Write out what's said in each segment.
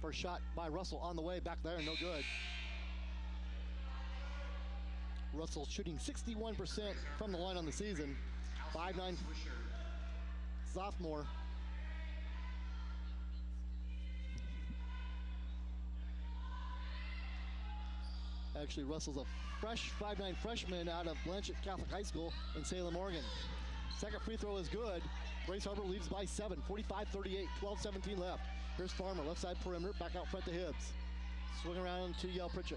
First shot by Russell on the way, back there, no good. Russell shooting 61% from the line on the season. 5'9" sophomore. Actually, Russell's a fresh 5'9" freshman out of Blanchett Catholic High School in Salem, Oregon. Second free throw is good. Grace Harbor leads by 7, 45-38, 12-17 left. Here's Farmer, left side perimeter, back out front to Hibbs. Swing around to Yale Pritchett.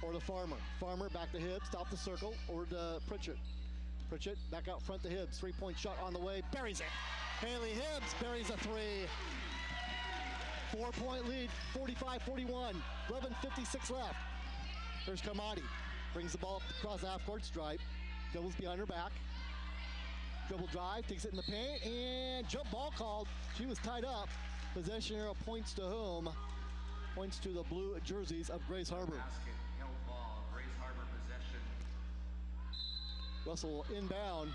Or to Farmer. Farmer back to Hibbs, top the circle, or to Pritchett. Pritchett back out front to Hibbs. 3-point shot on the way, buries it. Haley Hibbs buries a three. 4-point lead, 45-41, 11:56 left. Here's Carmody, brings the ball up across the half-court stripe, dribbles behind her back. Dribble drive, takes it in the paint, and jump ball called. She was tied up. Possession arrow points to whom? Points to the blue jerseys of Grace Harbor. Basket, held ball, Grace Harbor possession. Russell inbound.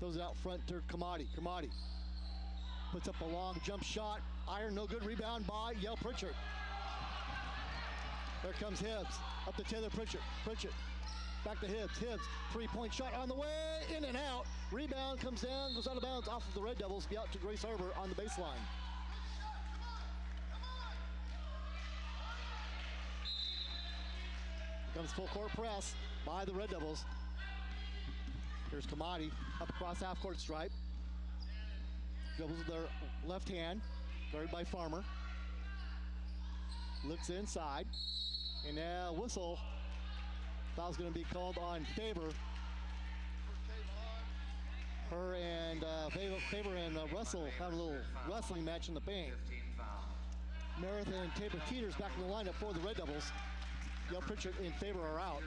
Throws it out front to Carmody. Carmody puts up a long jump shot. Iron, no good. Rebound by Yale Pritchett. There comes Hibbs. Up to Taylor Pritchett. Pritchett back to Hibbs. Hibbs, 3-point shot on the way. In and out. Rebound comes down, goes out of bounds off of the Red Devils. Be out to Grace Harbor on the baseline. Comes full court press by the Red Devils. Here's Carmody up across half-court stripe. Dribbles with their left hand, guarded by Farmer. Looks inside, and now whistle. Foul's going to be called on Faber. Her and Faber and Russell have a little wrestling match in the paint. Meredith and Tabor Teeters back in the lineup for the Red Devils. Yale Pritchett and Faber are out.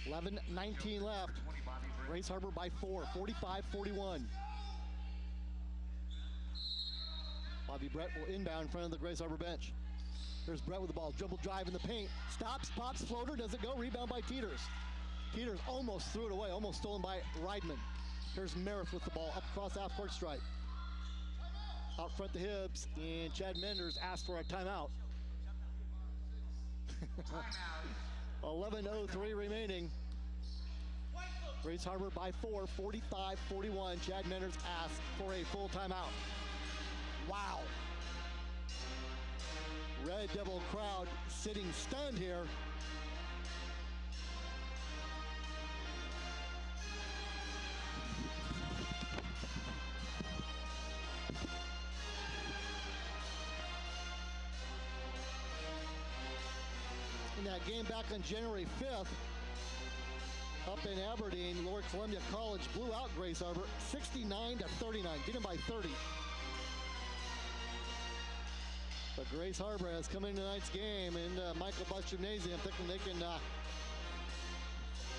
11:19 left. Grace Harbor by 4, 45-41. Bobby Brett will inbound in front of the Grace Harbor bench. There's Brett with the ball, dribble drive in the paint. Stops, pops, floater, doesn't go, rebound by Teeters. Teeters almost threw it away, almost stolen by Reidman. Here's Meredith with the ball, up across half-court stripe. Out front to Hibbs, and Chad Menders asked for a timeout. 11:03 remaining. Grace Harbor by 4, 45-41. Chad Menders asked for a full timeout. Wow. Red Devil crowd sitting stunned here. In that game back on January 5th, up in Aberdeen, Lower Columbia College blew out Grace Harbor 69-39, beat them by 30. But Grace Harbor has come into tonight's game in Michael Buss Gymnasium, thinking they can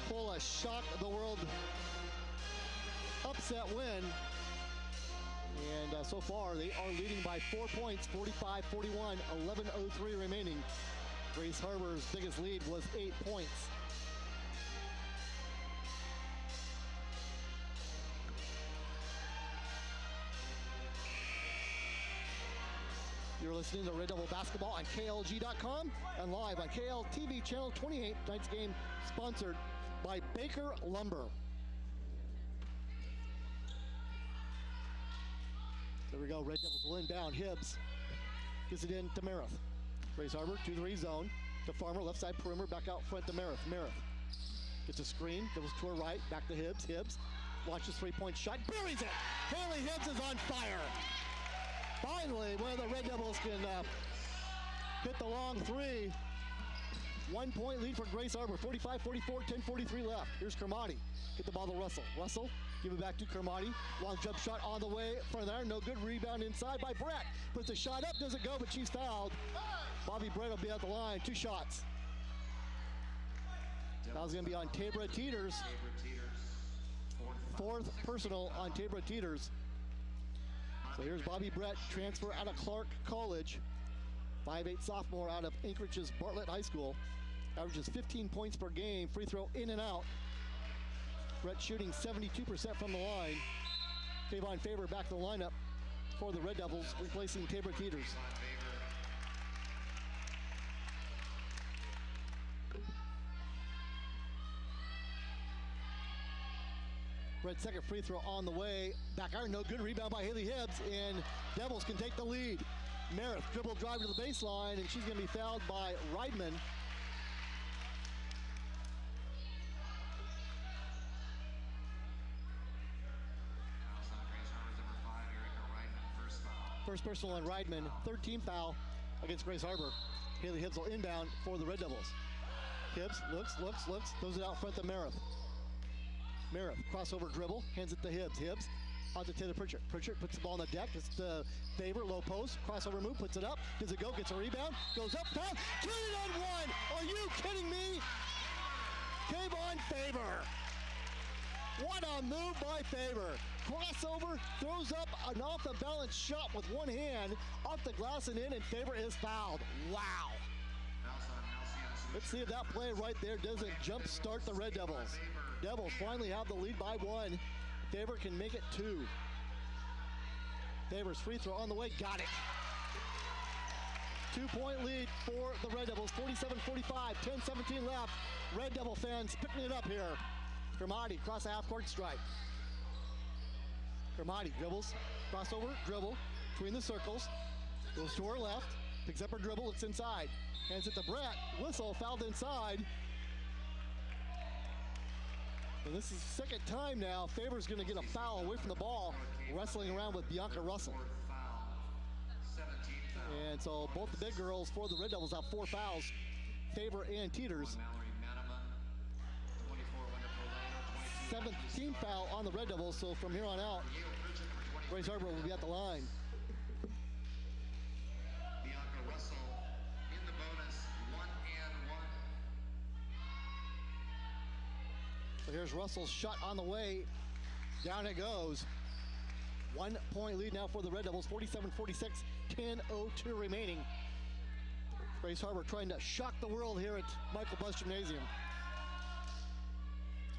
pull a shock of the world upset win. And so far, they are leading by 4 points, 45-41, 11:03 remaining. Grace Harbor's biggest lead was 8 points. You're listening to Red Devil Basketball on KLG.com and live on KLTV Channel 28. Tonight's game sponsored by Baker Lumber. There we go, Red Devils will inbound. Hibbs gives it in to Meredith. Grace Harbor, 2-3 zone to Farmer, left side perimeter, back out front to Meredith. Meredith gets a screen, dribbles to her right, back to Hibbs. Hibbs launches 3-point shot, buries it! Haley Hibbs is on fire! Finally, one of the Red Devils can hit the long three. 1 point lead for Grace Harbor, 45-44, 10:43 left. Here's Carmody. Get the ball to Russell. Russell, give it back to Carmody. Long jump shot on the way from there. No good. Rebound inside by Brett. Puts the shot up, doesn't go, but she's fouled. Bobby Brett will be at the line. 2 shots. Foul's going to be on Tabra Teeters. 4th personal on Tabra Teeters. So here's Bobby Brett, transfer out of Clark College. 5'8" sophomore out of Anchorage's Bartlett High School. Averages 15 points per game. Free throw in and out. Brett shooting 72% from the line. Kayvon Faber back to the lineup for the Red Devils, replacing Tabor Teeters. Red second free throw on the way. Back iron, no good. Rebound by Haley Hibbs, and Devils can take the lead. Merritt dribble drive to the baseline, and she's going to be fouled by Reidman. First personal on Reidman, third team foul against Grace Harbor. Haley Hibbs will inbound for the Red Devils. Hibbs looks, throws it out front to Merritt. Merritt, crossover dribble, hands it to Hibbs. Hibbs on to Taylor Pritchett. Pritchett puts the ball on the deck. It's to Favor, low post, crossover move, puts it up. Does it go? Gets a rebound. Goes up, foul. Get it on one. Are you kidding me? Kayvon Favor. What a move by Favor. Crossover, throws up an off-the-balance shot with one hand, off the glass and in, and Favor is fouled. Wow. Let's see if that play right there doesn't jump start the Red Devils. Devils finally have the lead by one. Favor can make it two. Favor's free throw on the way, got it. 2-point lead for the Red Devils, 47-45, 10-17 left. Red Devil fans picking it up here. Carmody across the half-court stripe. Carmody dribbles, crossover, dribble, between the circles, goes to her left, picks up her dribble, looks inside, hands it to Brett, whistle, fouled inside. And this is the second time now, Favor's gonna get a foul away from the ball, wrestling around with Bianca Russell. And so both the big girls for the Red Devils have 4 fouls, Favor and Teeters. 17th foul on the Red Devils, so from here on out, Grace Harbor will be at the line. Bianca Russell in the bonus, 1-and-1. So here's Russell's shot on the way. Down it goes. 1-point lead now for the Red Devils, 47-46, 10:02 remaining. Grace Harbor trying to shock the world here at Michael Buss Gymnasium.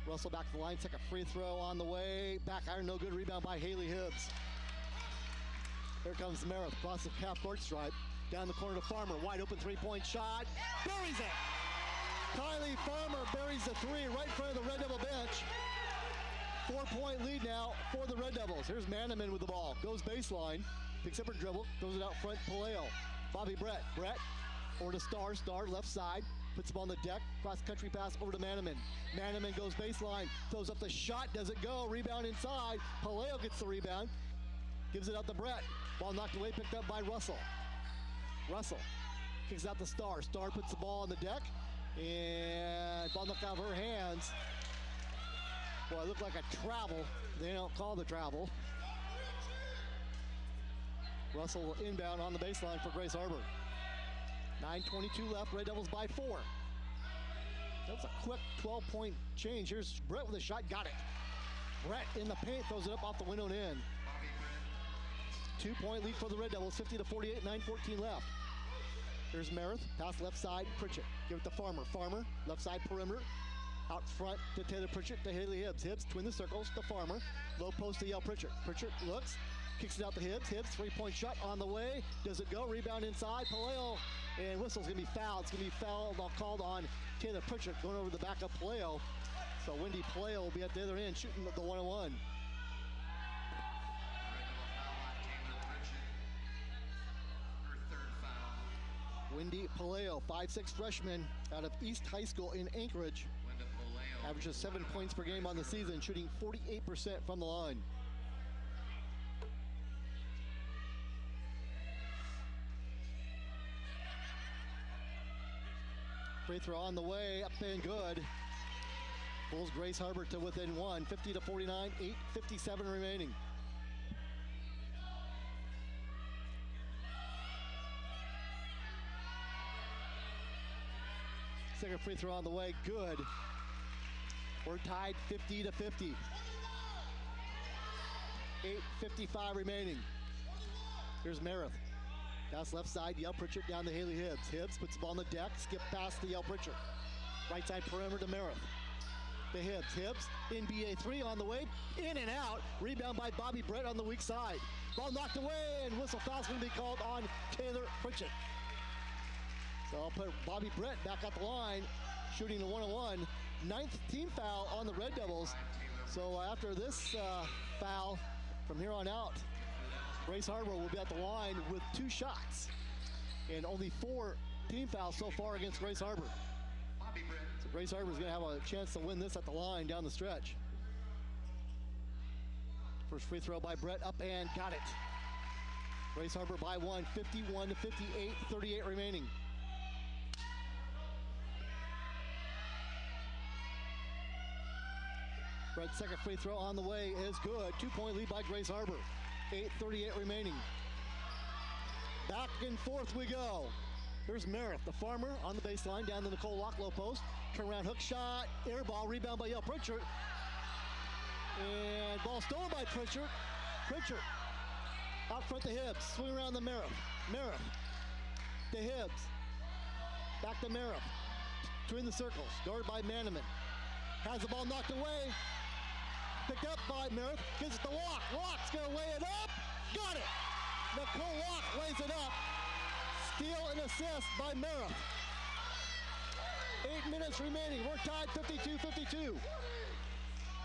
Russell back to the line, second free throw on the way. Back iron, no good. Rebound by Haley Hibbs. Here comes Merritt, across the half-court stripe. Down the corner to Farmer, wide open three-point shot. Buries it! Kylie Farmer buries the three right in front of the Red Devil bench. 4-point lead now for the Red Devils. Here's Manaman with the ball. Goes baseline, picks up her dribble, throws it out front, Paleo. Bobby Brett. Brett over to Star. Star left side. Puts him on the deck, cross-country pass over to Manaman. Manaman goes baseline, throws up the shot, does it go? Rebound inside. Paleo gets the rebound, gives it out to Brett. Ball knocked away, picked up by Russell. Russell kicks out to Star. Star puts the ball on the deck, and ball knocked out of her hands. Boy, it looked like a travel. They don't call the travel. Russell will inbound on the baseline for Grace Harbor. 9:22 left, Red Devils by 4. That was a quick 12-point change. Here's Brett with a shot, got it. Brett in the paint, throws it up off the window and in. 2-point lead for the Red Devils, 50-48, 9:14 left. Here's Merritt, pass left side, Pritchett. Give it to Farmer. Farmer, left side perimeter. Out front to Taylor Pritchett to Haley Hibbs. Hibbs, twin the circles to Farmer. Low post to Yale Pritchett. Pritchett looks, kicks it out to Hibbs. Hibbs, three-point shot on the way. Does it go? Rebound inside. Paleo, and whistle's gonna be fouled. It's gonna be fouled, called on Taylor Pritchett, going over the back of Paleo. So Wendy Paleo will be at the other end, shooting the 1-on-1. Wendy Paleo, 5'6" freshman out of East High School in Anchorage. Averages 7 points per game on the season, shooting 48% from the line. Free throw on the way, up and good. Pulls Grace Harbor to within 1, 50-49, 8:57 remaining. Second free throw on the way, good. We're tied 50-50. 8:55 remaining. Here's Merritt. Pass left side, Yale Pritchett down to Haley Hibbs. Hibbs puts the ball on the deck, skip past the Yale Pritchett. Right side perimeter to Merritt. To Hibbs. Hibbs, NBA 3 on the way, in and out. Rebound by Bobby Brett on the weak side. Ball knocked away, and whistle foul's going to be called on Taylor Pritchett. So I'll put Bobby Brett back at the line, shooting the 1-on-1. 9th team foul on the Red Devils. So after this foul, from here on out, Grace Harbor will be at the line with 2 shots. And only 4 team fouls so far against Grace Harbor. So Grace Harbor is going to have a chance to win this at the line down the stretch. First free throw by Brett, up and got it. Grace Harbor by 1, 51-58, 38 remaining. Brett's second free throw on the way is good. 2-point lead by Grace Harbor. 8:38 remaining. Back and forth we go. Here's Merritt, the farmer, on the baseline, down to Nicole Locke, low post. Turnaround hook shot, air ball, rebound by Yale Pritchard. And ball stolen by Pritchard. Pritchard out front to Hibbs, swing around the Merritt. Merritt to Hibbs. Back to Merritt. Between the circles, guarded by Manaman. Has the ball knocked away. Picked up by Merritt, gives it to Locke. Locke's gonna lay it up. Got it. Nicole Locke lays it up. Steal and assist by Merritt. 8 minutes remaining. We're tied 52-52.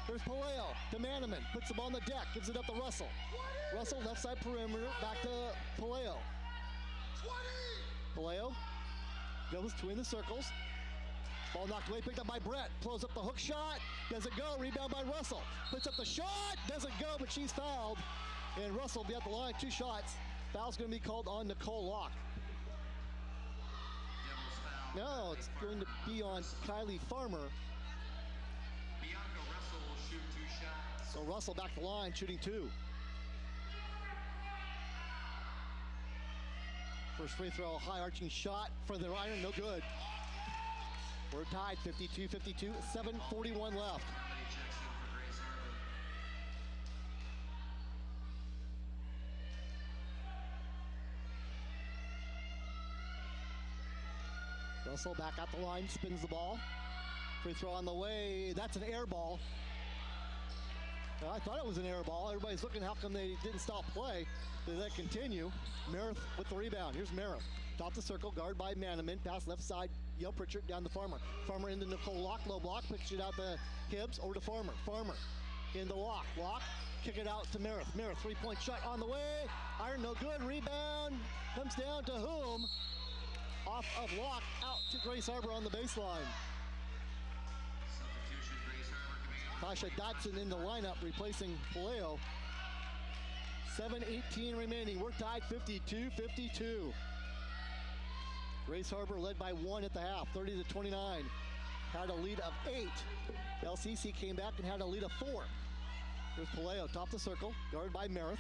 Here's Paleo to Manaman. Puts the ball on the deck. Gives it up to Russell. Russell, left side perimeter. Back to Paleo. Paleo goes between the circles. Ball knocked away, picked up by Brett. Pulls up the hook shot. Doesn't go. Rebound by Russell. Puts up the shot. Doesn't go, but she's fouled. And Russell will be at the line. 2 shots. Foul's going to be called on Nicole Locke. No, it's going to be on Kylie Farmer. Bianca Russell will shoot 2 shots. So Russell back to the line, shooting 2. First free throw, high arching shot for the iron, no good. We're tied 52-52, 7:41 left. Carmody checks in for Grace Harbor. Russell back at the line, spins the ball. Free throw on the way, that's an air ball. Well, I thought it was an air ball. Everybody's looking how come they didn't stop play. Did that continue? Merritt with the rebound. Here's Merritt. Top the circle, guard by Manaman. Pass left side, Yale Pritchard down to Farmer. Farmer into Nicole Locke, low block. Pitch it out to Hibbs, over to Farmer. Farmer into Locke. Locke, kick it out to Merritt. Merritt, 3-point shot on the way. Iron, no good. Rebound comes down to whom? Off of Locke, out to Grace Harbor on the baseline. Substitution, Grace Harbor coming up. Tasha Dotson in the lineup, replacing Paleo. 7:18 remaining. We're tied 52-52. Grace Harbor led by 1 at the half, 30-29. Had a lead of 8. LCC came back and had a lead of 4. Here's Paleo, top the circle, guarded by Merritt.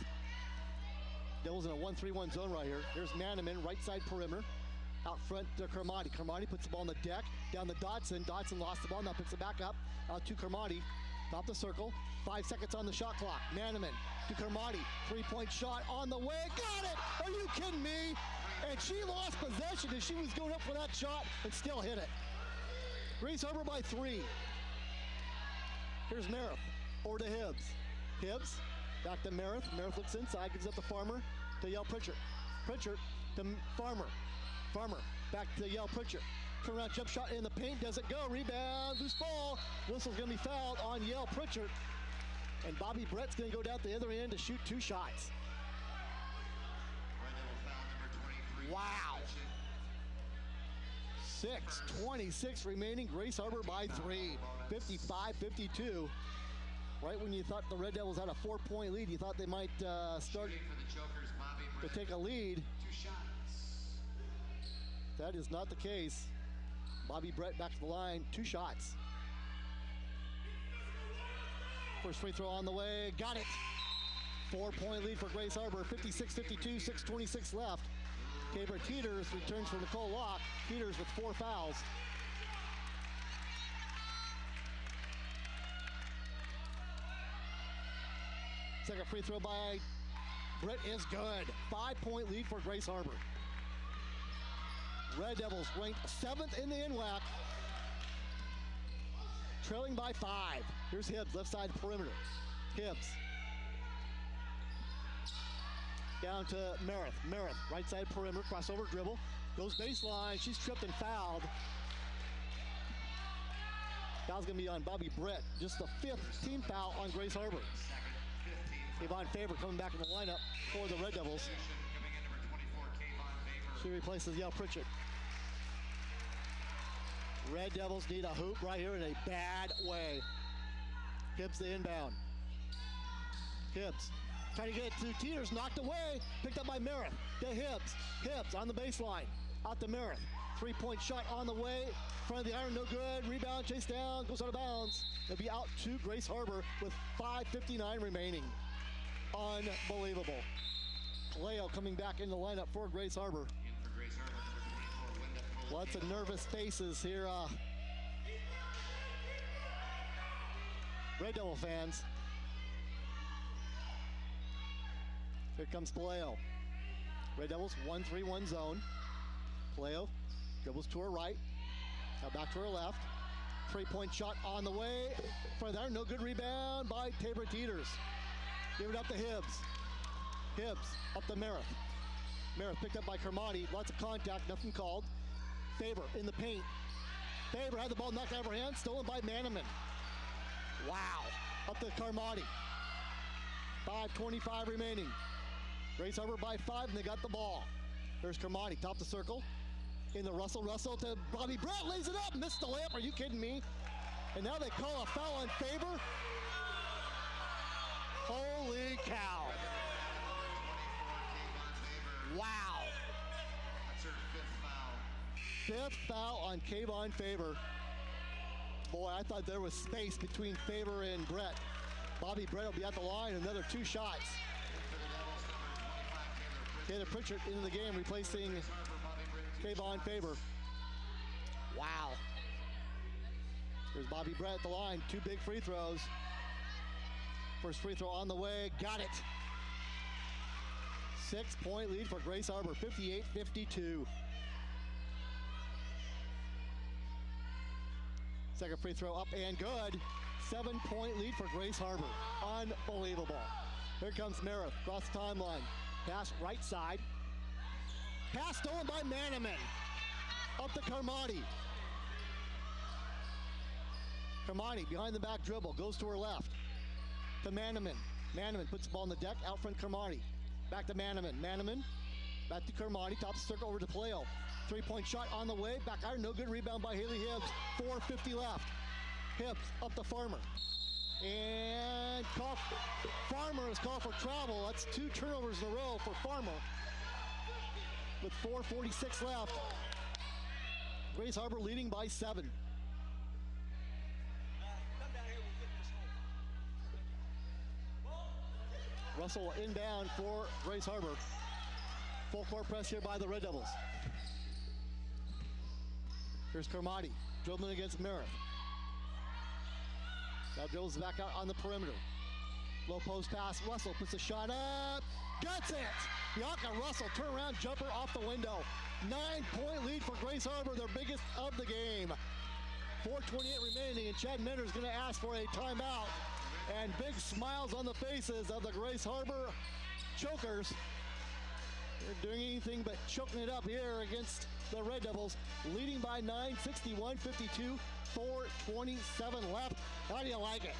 Devils in a 1-3-1 zone right here. Here's Manaman, right side perimeter. Out front to Carmody. Carmody puts the ball on the deck, down to Dotson. Dotson lost the ball, now picks it back up. Out to Carmody, top the circle. 5 seconds on the shot clock. Manaman to Carmody, 3-point shot on the way. Got it! Are you kidding me? And she lost possession as she was going up for that shot and still hit it. Grace Harbor by 3. Here's Merritt, over to Hibbs. Hibbs, back to Merritt. Merritt looks inside, gives up to Farmer, to Yale Pritchard. Pritchard to Farmer. Farmer, back to Yale Pritchard. Turnaround jump shot in the paint, doesn't go. Rebound, loose ball. Whistle's gonna be fouled on Yale Pritchard. And Bobby Brett's gonna go down the other end to shoot 2 shots. Red Devil foul number 23. Wow. 6:26 remaining. Grace Harbor by 3. 55-52. Right when you thought the Red Devils had a 4-point lead, you thought they might start Shooting for the Jokers, Bobby to Brett. take a lead. 2 shots. That is not the case. Bobby Brett back to the line, 2 shots. First free throw on the way, got it. 4-point lead for Grace Harbor, 56-52, 6:26 left. Gabriel Teeters returns for Nicole Locke. Teeters with 4 fouls. Second free throw by Brett is good. 5-point lead for Grace Harbor. Red Devils ranked 7th in the NWAC, trailing by 5. Here's Hibbs, left side perimeter. Hibbs. Down to Meredith. Meredith, right side perimeter, crossover dribble. Goes baseline. She's tripped and fouled. Foul's going to be on Bobby Brett. Just the 5th team foul on Grace Harbor. Kayvon Faber coming back in the lineup for the Red Devils. She replaces Yale Pritchett. Red Devils need a hoop right here in a bad way. Hibbs the inbound. Hibbs trying to get it to Teeters, knocked away, picked up by Merritt. To Hibbs. Hibbs on the baseline. Out to Merritt. 3-point shot on the way. Front of the iron, no good. Rebound, chase down, goes out of bounds. It'll be out to Grace Harbor with 5:59 remaining. Unbelievable. Kaleo coming back in the lineup for Grace Harbor. Lots of nervous faces here. Red Devil fans. Here comes Paleo. Red Devils 1-3-1 zone. Paleo dribbles to her right. Now back to her left. 3-point shot on the way. Front there, no good rebound by Tabor Teeters. Give it up to Hibbs. Hibbs up to Merritt. Merritt picked up by Carmody. Lots of contact, nothing called. Faber in the paint. Faber had the ball knocked out of her hand, stolen by Manaman. Wow. Up to Carmody. 5:25 remaining. Grace Harbor by 5, and they got the ball. There's Carmody, top the circle. In the Russell to Bobby Brett, lays it up, missed the layup, are you kidding me? And now they call a foul on Faber. Holy cow. Wow. That's her 5th foul. 5th foul on Kayvon Faber. Boy, I thought there was space between Faber and Brett. Bobby Brett will be at the line, another 2 shots. Taylor Pritchard into the game, replacing Kayvon Faber. Wow. There's Bobby Brett at the line, 2 big free throws. First free throw on the way, got it. 6-point lead for Grace Harbor, 58-52. Second free throw up and good. 7-point lead for Grace Harbor. Unbelievable. Here comes Merritt, across the timeline. Pass right side. Pass stolen by Manaman. Up to Carmody. Carmody behind the back dribble, goes to her left. To Manaman. Manaman puts the ball on the deck, out front Carmody. Back to Manaman. Manaman, back to Carmody, top circle over to Paleo. 3-point shot on the way, back iron, no good, rebound by Haley Hibbs. 4:50 left. Hibbs up to Farmer. And Farmer is called for travel. That's 2 turnovers in a row for Farmer. With 4:46 left. Grace Harbor leading by 7. Russell inbound for Grace Harbor. Full court press here by the Red Devils. Here's Carmody, dribbling against Merritt. Now dribbles back out on the perimeter. Low post pass, Russell puts a shot up, gets it! Bianca Russell, turnaround jumper off the window. 9-point lead for Grace Harbor, their biggest of the game. 4:28 remaining, and Chad Minter is going to ask for a timeout. And big smiles on the faces of the Grace Harbor chokers. They're doing anything but choking it up here against the Red Devils, leading by 9, 61-52, 4:27 left. How do you like it?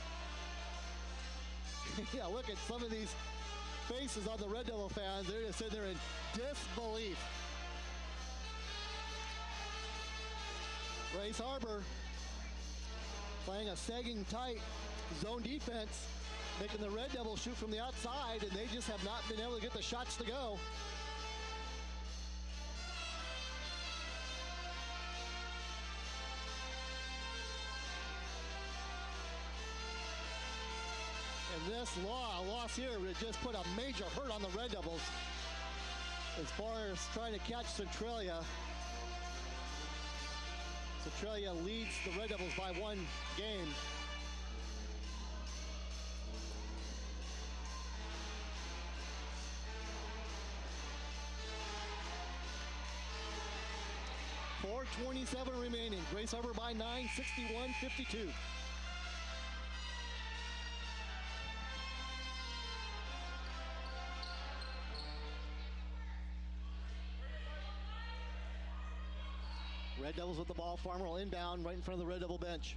Yeah, look at some of these faces on the Red Devil fans. They're just sitting there in disbelief. Grace Harbor playing a sagging tight zone defense, making the Red Devils shoot from the outside, and they just have not been able to get the shots to go. And this loss here would just put a major hurt on the Red Devils as far as trying to catch Centralia. Centralia leads the Red Devils by 1 game. .427 remaining. Grace Harbor by 9, 61-52. Red Devils with the ball. Farmer will inbound right in front of the Red Devil bench.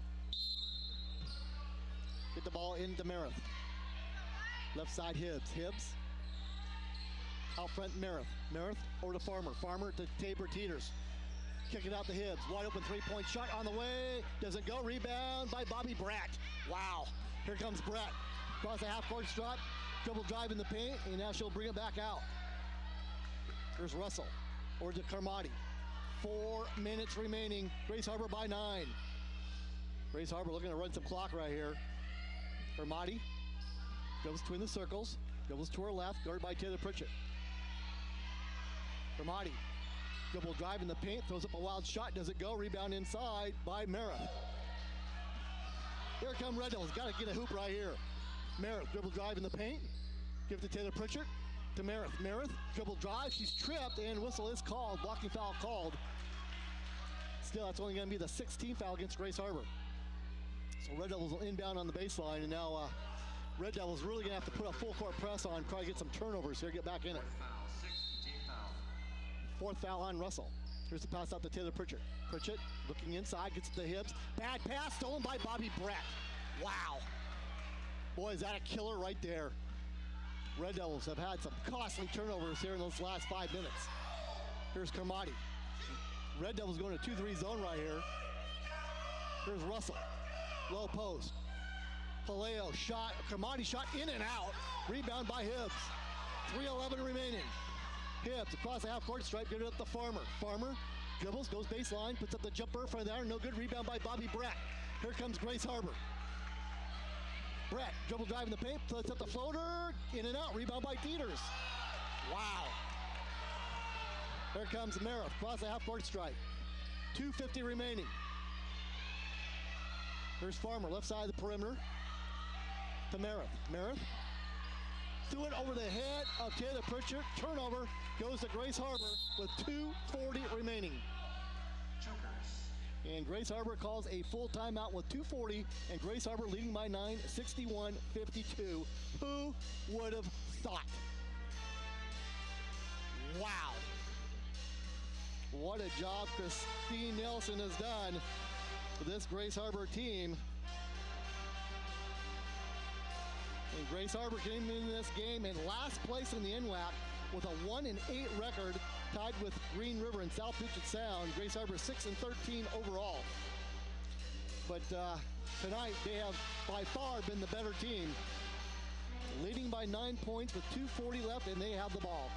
Get the ball into Merith. Left side Hibbs. Hibbs. Out front Merith. Merith over to Farmer. Farmer to Tabor Teeters. Kick it out to Hibbs. Wide open three-point shot on the way. Doesn't go. Rebound by Bobby Bratt. Wow. Here comes Bratt. Across the half-court stripe. Dribble drive in the paint, and now she'll bring it back out. Here's Russell. Over to Carmody. 4 minutes remaining. Grace Harbor by 9. Grace Harbor looking to run some clock right here. Carmody goes between the circles. Dribbles to her left, guarded by Taylor Pritchett. Carmody, dribble drive in the paint, throws up a wild shot, doesn't go, rebound inside by Merith. Here come Red Devils, got to get a hoop right here. Merith, dribble drive in the paint, give it to Taylor Pritchett, to Merith. Merith, dribble drive, she's tripped, and whistle is called, blocking foul called. Still, that's only going to be the 16th foul against Grace Harbor. So Red Devils will inbound on the baseline, and now Red Devils really going to have to put a full court press on, try to get some turnovers here, get back in it. Fourth foul on Russell. Here's the pass out to Taylor Pritchett. Pritchett looking inside, gets it to Hibbs. Bad pass stolen by Bobby Bratt. Wow. Boy, is that a killer right there. Red Devils have had some costly turnovers here in those last 5 minutes. Here's Carmody. Red Devils going to 2-3 zone right here. Here's Russell. Low post. Paleo shot. Carmody shot in and out. Rebound by Hibbs. 3:11 remaining. Hibbs across the half-court stripe, get it up to Farmer. Farmer dribbles, goes baseline, puts up the jumper from there. No good. Rebound by Bobby Bratt. Here comes Grace Harbor. Bratt, dribble drive in the paint, puts up the floater, in and out. Rebound by Teeters. Wow. Here comes Merith, across the half-court stripe. 2:50 remaining. Here's Farmer, left side of the perimeter. To Merith. Merith threw it over the head of Taylor Pritchett. Turnover goes to Grace Harbor with 2:40 remaining. And Grace Harbor calls a full timeout with 2:40, and Grace Harbor leading by 9, 61-52. Who would have thought? Wow. What a job Christine Nelson has done for this Grace Harbor team. And Grace Harbor came in this game in last place in the NWAC with a 1-8 record, tied with Green River and South Puget Sound. Grace Harbor 6-13 overall. But tonight they have by far been the better team, leading by 9 points with 2:40 left, and they have the ball.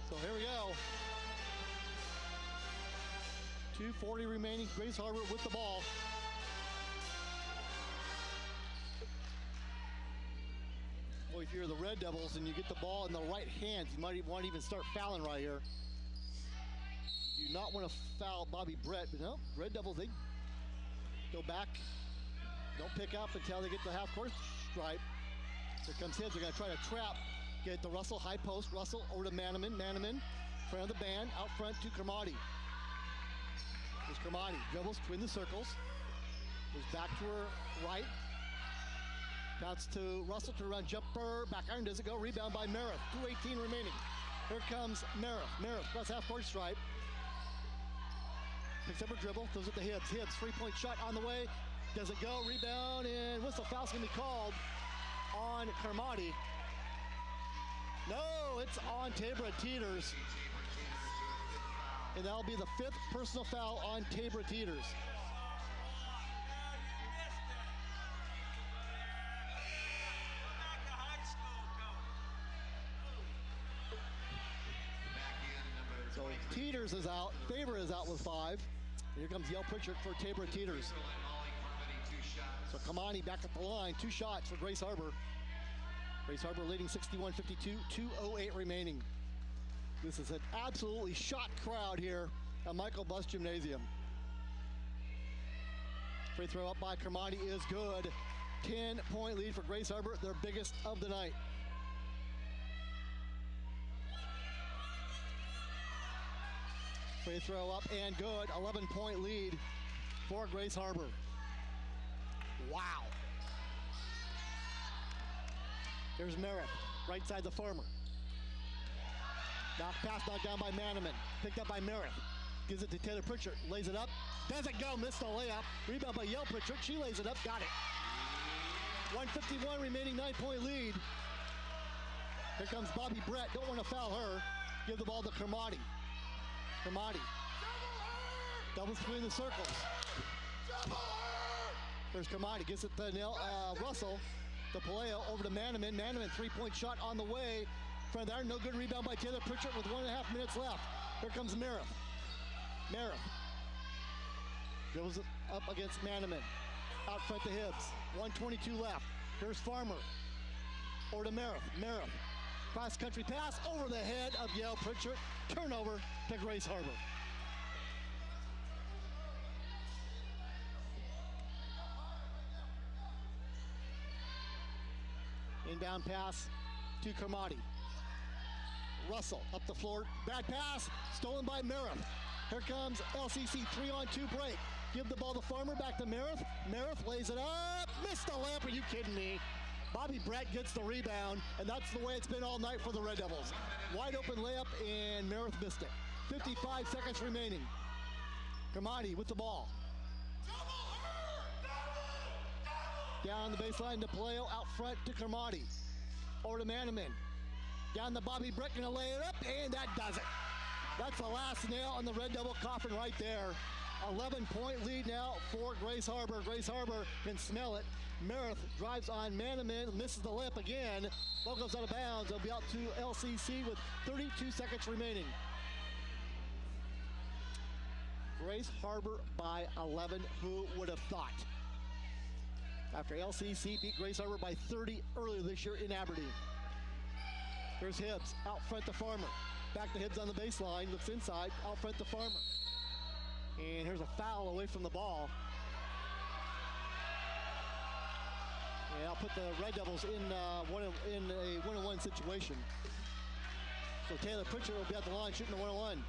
So here we go. 2:40 remaining. Grace Harbor with the ball. Well, if you're the Red Devils and you get the ball in the right hands, you might want to even start fouling right here. You do not want to foul Bobby Bratt, but no, Red Devils, they go back. Don't pick up until they get the half-court stripe. Here comes Hibbs. They're going to try to trap. Get it to Russell, high post. Russell over to Manaman. Manaman, front of the band, out front to Carmody. There's Carmody. Dribbles between the circles. Goes back to her right. Bounce to Russell to run jumper. Back iron doesn't go. Rebound by Merith. 2:18 remaining. Here comes Merith. Merith across half-court stripe. Picks up her dribble. Throws it to Hibbs. Hibbs, three-point shot on the way. Doesn't go. Rebound, and whistle. Foul's going to be called on Carmody. No, it's on Tabor Teeters. And that'll be the 5th personal foul on Tabor Teeters. So Teeters is out. Favor is out with 5. Here comes Yale Pritchard for Tabor Teeters. So Carmody back at the line. 2 shots for Grace Harbor. Grace Harbor leading 61-52, 2:08 remaining. This is an absolutely shot crowd here at Michael Buss Gymnasium. Free throw up by Carmody is good. 10-point lead for Grace Harbor, their biggest of the night. Free throw up and good. 11-point lead for Grace Harbor. Wow. Here's Merritt, right side the Farmer. Knock pass knocked down by Manaman. Picked up by Merritt. Gives it to Taylor Pritchard. Lays it up. Doesn't go. Missed the layup. Rebound by Yale Pritchard. She lays it up. Got it. 1:51 remaining, 9-point lead. Here comes Bobby Brett. Don't want to foul her. Give the ball to Carmody. Carmody. Doubles between the circles. There's Carmody. Gets it to Russell. To Paleo. Over to Manaman. Manaman, 3-point shot on the way. Front there. No good rebound by Taylor Pritchard with 1.5 minutes left. Here comes Merritt. Merritt. Goes up against Manaman. Out front to Hibbs. 1:22 left. Here's Farmer. Over to Merritt. Merritt. Cross-country pass over the head of Yale Pritchard. Turnover to Grace Harbor. Inbound pass to Carmody. Russell up the floor. Bad pass. Stolen by Merritt. Here comes LCC. 3-on-2 break. Give the ball to Farmer. Back to Merritt. Merritt lays it up. Missed the layup. Are you kidding me? Bobby Brett gets the rebound, and that's the way it's been all night for the Red Devils. Wide open layup, and Merritt missed it. 55 seconds remaining. Carmody with the ball. Down the baseline to Paleo. Out front to Carmody. Over to Manaman. Down to Bobby Brett, gonna lay it up, and that does it. That's the last nail on the Red Devil coffin right there. 11-point lead now for Grace Harbor. Grace Harbor can smell it. Merritt drives on Manaman, misses the layup again. Ball goes out of bounds. It'll be out to LCC with 32 seconds remaining. Grace Harbor by 11. Who would have thought? After LCC beat Grace Harbor by 30 earlier this year in Aberdeen. Here's Hibbs, out front to Farmer. Back to Hibbs on the baseline, looks inside, out front to Farmer. And here's a foul away from the ball. And I'll put the Red Devils in a one-on-one situation. So Taylor Pritchard will be at the line shooting the one-on-one.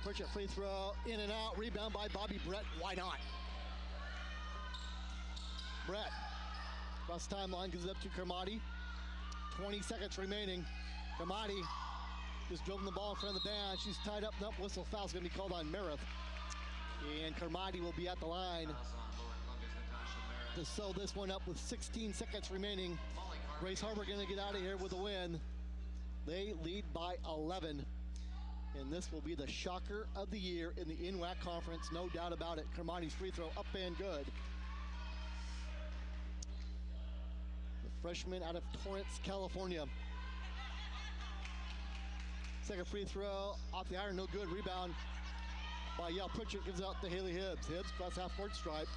Pritchard free throw, in and out, rebound by Bobby Brett. Why not? Brett, across the timeline, gives it up to Carmody. 20 seconds remaining. Carmody just drove the ball in front of the band. She's tied up. Nope, whistle foul's going to be called on Merritt. And Carmody will be at the line to sew this one up with 16 seconds remaining. Grace Harbor going to get out of here with a win. They lead by 11. And this will be the shocker of the year in the NWAC conference, no doubt about it. Carmody's free throw up and good. The freshman out of Torrance, California. Second free throw off the iron, no good. Rebound by Yale Pritchard, gives it out to Haley Hibbs. Hibbs cross half court stripe.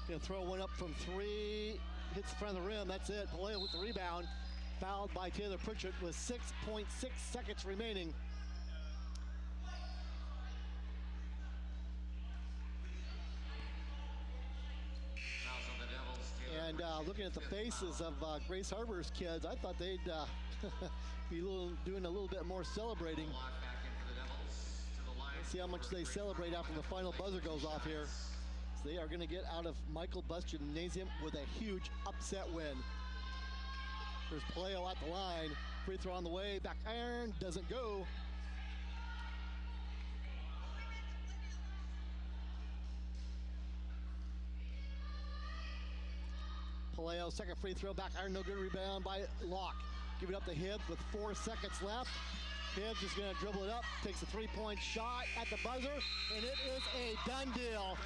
Gonna throw one up from 3, hits the front of the rim, that's it. Paleo with the rebound. Fouled by Taylor Pritchard with 6.6 seconds remaining. And looking at the faces of Grace Harbor's kids, I thought they'd be doing a little bit more celebrating. Let's see how much they celebrate after the final buzzer goes off here. So they are going to get out of Michael Buss Gymnasium with a huge upset win. There's Paleo at the line. Free throw on the way. Back iron. Doesn't go. Paleo, second free throw, back iron, no good. Rebound by Locke. Give it up to Hibbs with 4 seconds left. Hibbs is going to dribble it up, takes a 3-point shot at the buzzer, and it is a done deal.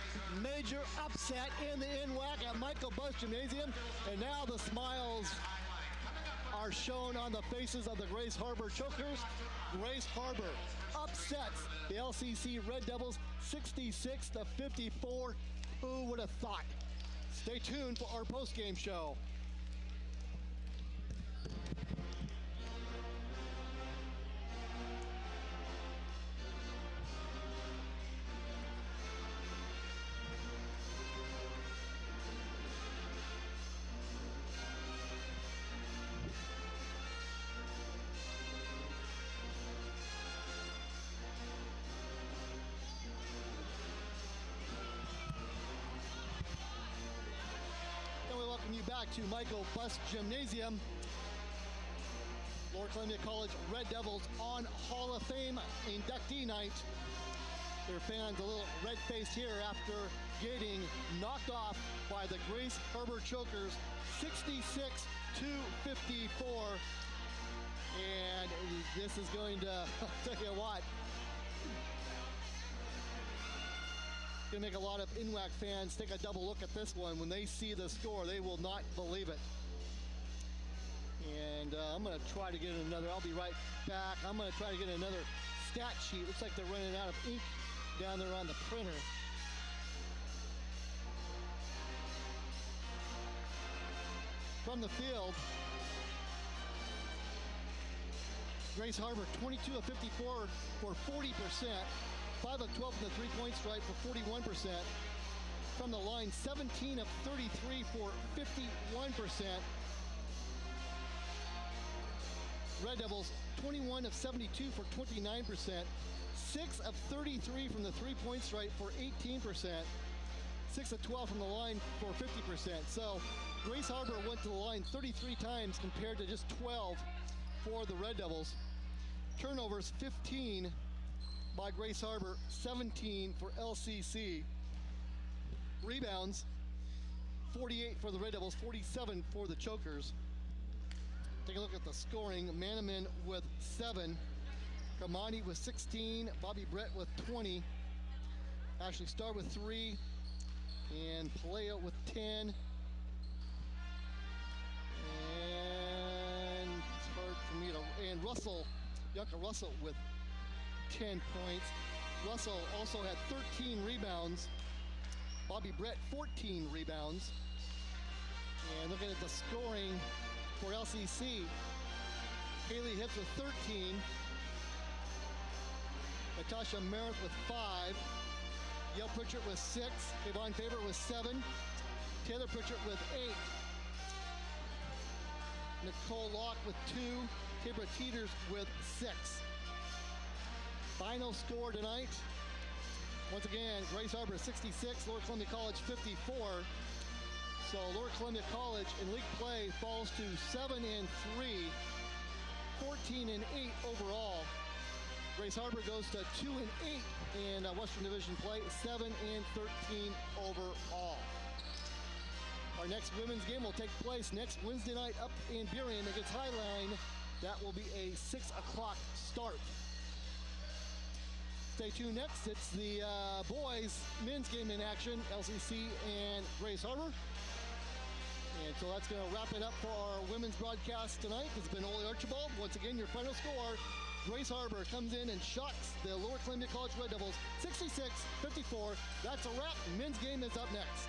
Major upset in the NWAC at Michael Buss Gymnasium, and now the smiles are shown on the faces of the Grace Harbor Chokers Grace Harbor upsets the LCC Red Devils 66-54. Who would have thought? Stay tuned for our post-game show. You back to Michael Bus Gymnasium. Lower Columbia College Red Devils on Hall of Fame inductee night. Their fans a little red-faced here after getting knocked off by the Grace Harbor Chokers 66-54. And this is going to, I'll tell you what, gonna make a lot of NWAC fans take a double look at this one. When they see the score, they will not believe it. And I'm gonna try to get another, I'll be right back. I'm gonna try to get another stat sheet. Looks like they're running out of ink down there on the printer. From the field, Grace Harbor 22 of 54 for 40%. 5 of 12 from the three-point stripe for 41%. From the line, 17 of 33 for 51%. Red Devils, 21 of 72 for 29%. 6 of 33 from the three-point stripe for 18%. 6 of 12 from the line for 50%. So Grace Harbor went to the line 33 times compared to just 12 for the Red Devils. Turnovers, 15 by Grace Harbor, 17 for LCC. Rebounds, 48 for the Red Devils, 47 for the Chokers. Take a look at the scoring. Manaman with 7. Carmody with 16. Bobby Brett with 20. Ashley Starr with 3. And Paleo with 10. And it's hard for me to... And Russell, Bianca Russell with 10 points. Russell also had 13 rebounds. Bobby Brett, 14 rebounds. And looking at the scoring for LCC, Haley Hibbs with 13. Natasha Merritt with 5. Yale Pritchard with 6. Yvonne Faber with 7. Taylor Pritchard with 8. Nicole Locke with 2. Tabra Teeters with 6. Final score tonight, once again, Grace Harbor 66, Lower Columbia College 54. So Lower Columbia College in league play falls to 7-3, 14-8 overall. Grace Harbor goes to 2-8 in Western Division play, 7-13 overall. Our next women's game will take place next Wednesday night up in Burien against Highline. That will be a 6 o'clock start. Stay tuned next. It's the boys men's game in action, LCC and Grace Harbor. And so that's going to wrap it up for our women's broadcast tonight. It's been Ole Archibald. Once again, your final score, Grace Harbor comes in and shocks the Lower Columbia College Red Devils 66-54. That's a wrap. Men's game is up next.